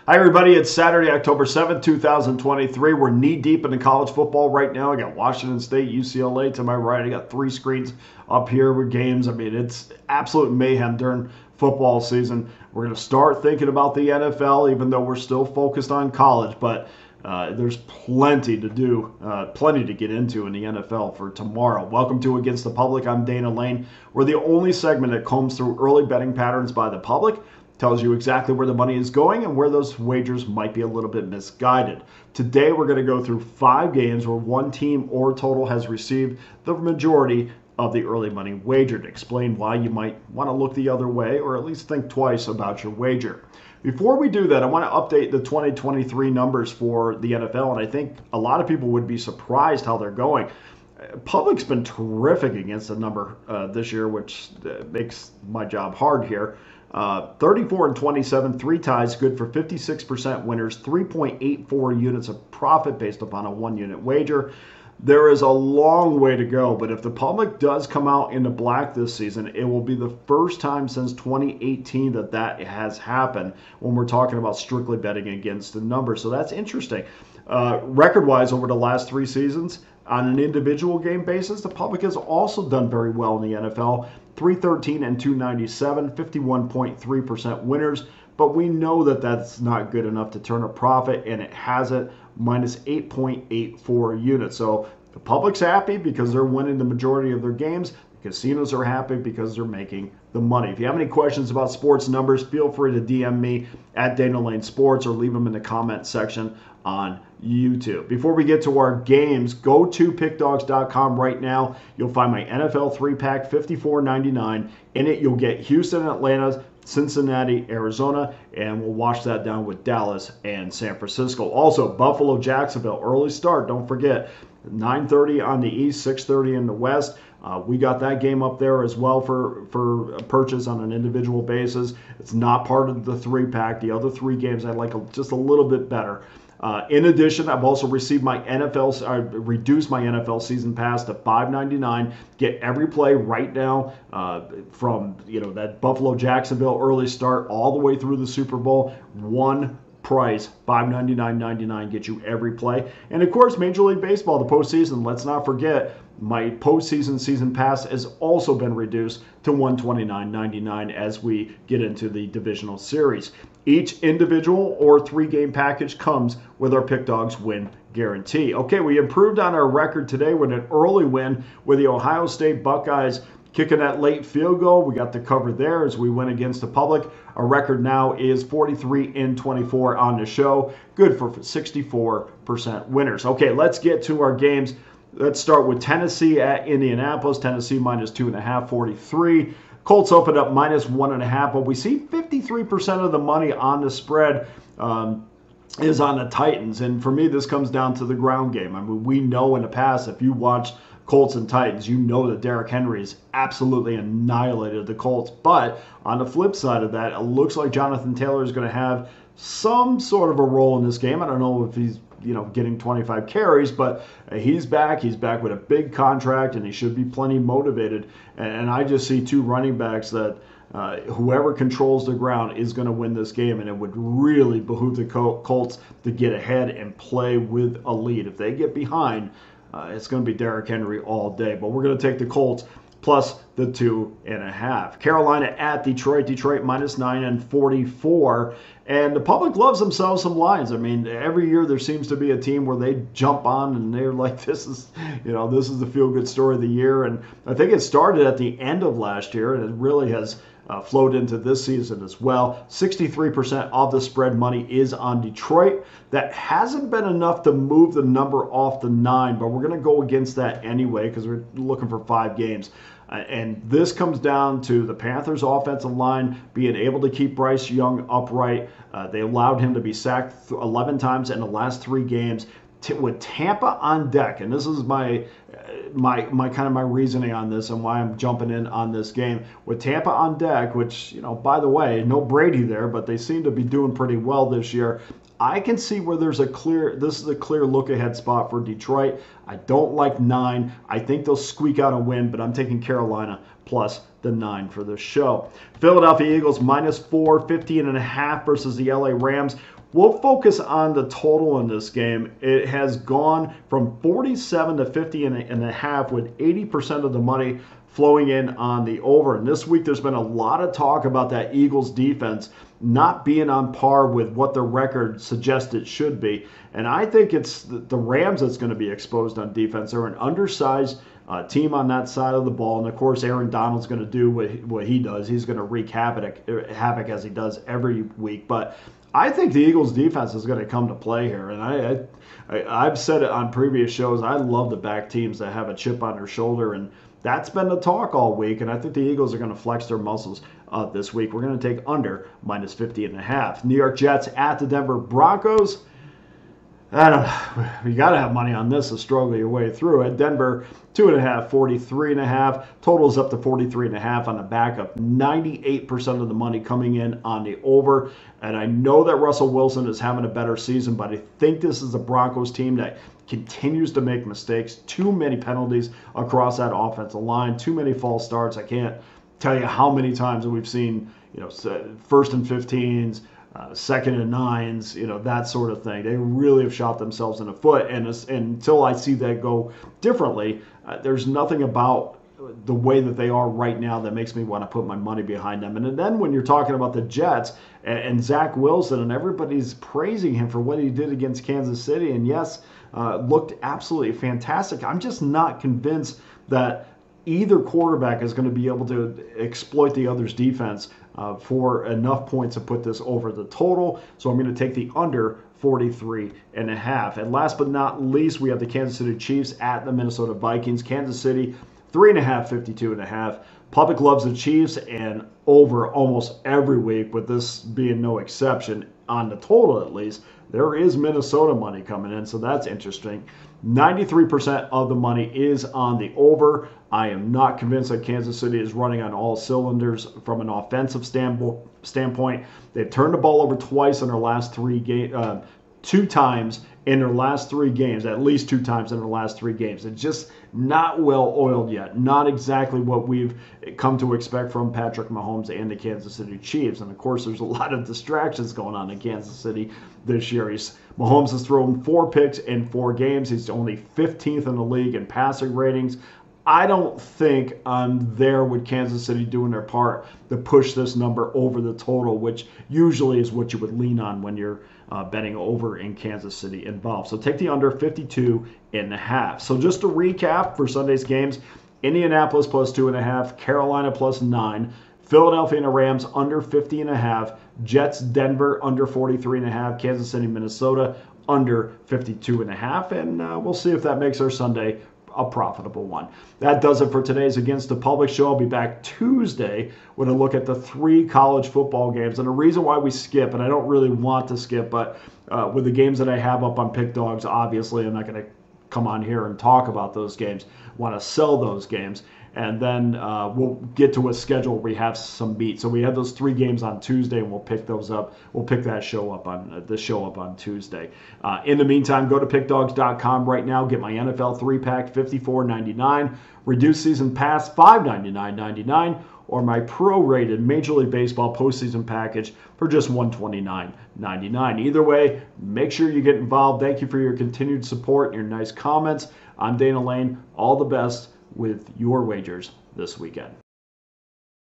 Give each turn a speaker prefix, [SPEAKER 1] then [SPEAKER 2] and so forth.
[SPEAKER 1] Hi, everybody. It's Saturday, October 7th, 2023. We're knee-deep into college football right now. I got Washington State, UCLA to my right. I got three screens up here with games. I mean, it's absolute mayhem during football season. We're going to start thinking about the NFL, even though we're still focused on college. But there's plenty to do, plenty to get into in the NFL for tomorrow. Welcome to Against the Public. I'm Dana Lane. We're the only segment that combs through early betting patterns by the public, tells you exactly where the money is going and where those wagers might be a little bit misguided. Today, we're going to go through 5 games where one team or total has received the majority of the early money wagered. Explain why you might want to look the other way or at least think twice about your wager. Before we do that, I want to update the 2023 numbers for the NFL, and I think a lot of people would be surprised how they're going. Public's been terrific against the number this year, which makes my job hard here. 34-27, 3 ties, good for 56% winners, 3.84 units of profit based upon a 1-unit wager. There is a long way to go, but if the public does come out in the black this season, it will be the first time since 2018 that has happened when we're talking about strictly betting against the number. So that's interesting. Record-wise, over the last 3 seasons, on an individual game basis, the public has also done very well in the NFL. 313 and 297, 51.3% winners. But we know that that's not good enough to turn a profit, and it hasn't, minus 8.84 units. So the public's happy because they're winning the majority of their games. The casinos are happy because they're making the money. If you have any questions about sports numbers, feel free to DM me at Dana Lane Sports or leave them in the comment section on YouTube. Before we get to our games, go to Pickdawgz.com right now. You'll find my NFL 3-pack, $54.99. In it, you'll get Houston, Atlanta, Cincinnati, Arizona, and we'll wash that down with Dallas and San Francisco. Also, Buffalo, Jacksonville, early start. Don't forget, 9:30 on the East, 6:30 in the West. We got that game up there as well for purchase on an individual basis. It's not part of the 3-pack. The other 3 games I like just a little bit better. In addition, I've also received my reduced my NFL season pass to $5.99. Get every play right now from that Buffalo Jacksonville early start all the way through the Super Bowl. One price, $5.99.99, get you every play. And of course, Major League Baseball, the postseason. Let's not forget, my postseason season pass has also been reduced to $129.99 as we get into the divisional series. Each individual or 3-game package comes with our Pick Dawgz win guarantee. Okay, we improved on our record today with an early win with the Ohio State Buckeyes kicking that late field goal. We got the cover there as we went against the public. Our record now is 43-24 on the show. Good for 64% winners. Okay, let's get to our games. Let's start with Tennessee at Indianapolis. Tennessee minus 2.5, 43. Colts opened up minus 1.5, but we see 53% of the money on the spread is on the Titans. And for me, this comes down to the ground game. I mean, we know in the past, if you watch Colts and Titans, you know that Derrick Henry has absolutely annihilated the Colts. But on the flip side of that, it looks like Jonathan Taylor is going to have some sort of a role in this game. I don't know if he's getting 25 carries, but he's back. He's back with a big contract, and he should be plenty motivated. And I just see 2 running backs that whoever controls the ground is going to win this game, and it would really behoove the Colts to get ahead and play with a lead. If they get behind, it's going to be Derrick Henry all day. But we're going to take the Colts plus the 2.5. Carolina at Detroit. Detroit minus 9 and 44. And the public loves themselves some lines. I mean, every year there seems to be a team where they jump on and they're like, this is the feel-good story of the year. And I think it started at the end of last year, and it really has flowed into this season as well. 63% of the spread money is on Detroit. That hasn't been enough to move the number off the 9, but we're going to go against that anyway because we're looking for 5 games. And this comes down to the Panthers' offensive line being able to keep Bryce Young upright. They allowed him to be sacked 11 times in the last 3 games. With Tampa on deck, and this is my reasoning on this and why I'm jumping in on this game. With Tampa on deck, which, by the way, no Brady there, but they seem to be doing pretty well this year. I can see where this is a clear look-ahead spot for Detroit. I don't like 9. I think they'll squeak out a win, but I'm taking Carolina plus the 9 for this show. Philadelphia Eagles minus 4, 15.5 versus the LA Rams. We'll focus on the total in this game. It has gone from 47 to 50 and a half, with 80% of the money flowing in on the over. And this week there's been a lot of talk about that Eagles defense not being on par with what the record suggests it should be. And I think it's the Rams that's going to be exposed on defense. They're an undersized team on that side of the ball. And of course, Aaron Donald's going to do what he does. He's going to wreak havoc as he does every week. But I think the Eagles defense is going to come to play here. And I've said it on previous shows. I love the back teams that have a chip on their shoulder. And that's been the talk all week, and I think the Eagles are going to flex their muscles this week. We're going to take under minus 50.5. New York Jets at the Denver Broncos. I don't know. You got to have money on this to struggle your way through it. Denver 2.5, 43.5. Totals up to 43.5 on the back of 98% of the money coming in on the over. And I know that Russell Wilson is having a better season, but I think this is the Broncos team that continues to make mistakes. Too many penalties across that offensive line. Too many false starts. I can't tell you how many times we've seen, first and 15s, second and 9s, that sort of thing. They really have shot themselves in the foot. And until I see that go differently, there's nothing about the way that they are right now that makes me want to put my money behind them. And then when you're talking about the Jets and Zach Wilson, and everybody's praising him for what he did against Kansas City, and yes, looked absolutely fantastic. I'm just not convinced that either quarterback is going to be able to exploit the other's defense for enough points to put this over the total. So I'm going to take the under 43.5. And last but not least, we have the Kansas City Chiefs at the Minnesota Vikings. Kansas City 3.5, 52.5. Public loves the Chiefs and over almost every week, with this being no exception on the total at least. There is Minnesota money coming in, so that's interesting. 93% of the money is on the over. I am not convinced that Kansas City is running on all cylinders from an offensive standpoint. They've turned the ball over twice in their last 3 games, 2 times in their last 3 games, at least 2 times in their last 3 games. It's just not well oiled yet. Not exactly what we've come to expect from Patrick Mahomes and the Kansas City Chiefs. And of course, there's a lot of distractions going on in Kansas City this year. Mahomes has thrown 4 picks in 4 games. He's only 15th in the league in passing ratings. I don't think I'm there with Kansas City doing their part to push this number over the total, which usually is what you would lean on when you're betting over in Kansas City involved. So take the under 52.5. So just to recap for Sunday's games: Indianapolis plus 2.5, Carolina plus 9, Philadelphia and the Rams under 50.5, Jets Denver under 43.5, Kansas City Minnesota under 52.5, and we'll see if that makes our Sunday a profitable one. That does it for today's Against the Public show. I'll be back Tuesday with a look at the 3 college football games. And the reason why we skip, and I don't really want to skip, but with the games that I have up on Pick Dawgz, obviously I'm not going to come on here and talk about those games. Want to sell those games. And then we'll get to a schedule where we have some meat. So we have those 3 games on Tuesday, and we'll pick those up. We'll pick that show up on Tuesday. In the meantime, go to pickdawgz.com right now. Get my NFL 3-pack, $54.99. Reduced season pass, $599.99. Or my pro-rated Major League Baseball postseason package for just $129.99. Either way, make sure you get involved. Thank you for your continued support and your nice comments. I'm Dana Lane. All the best with your wagers this weekend.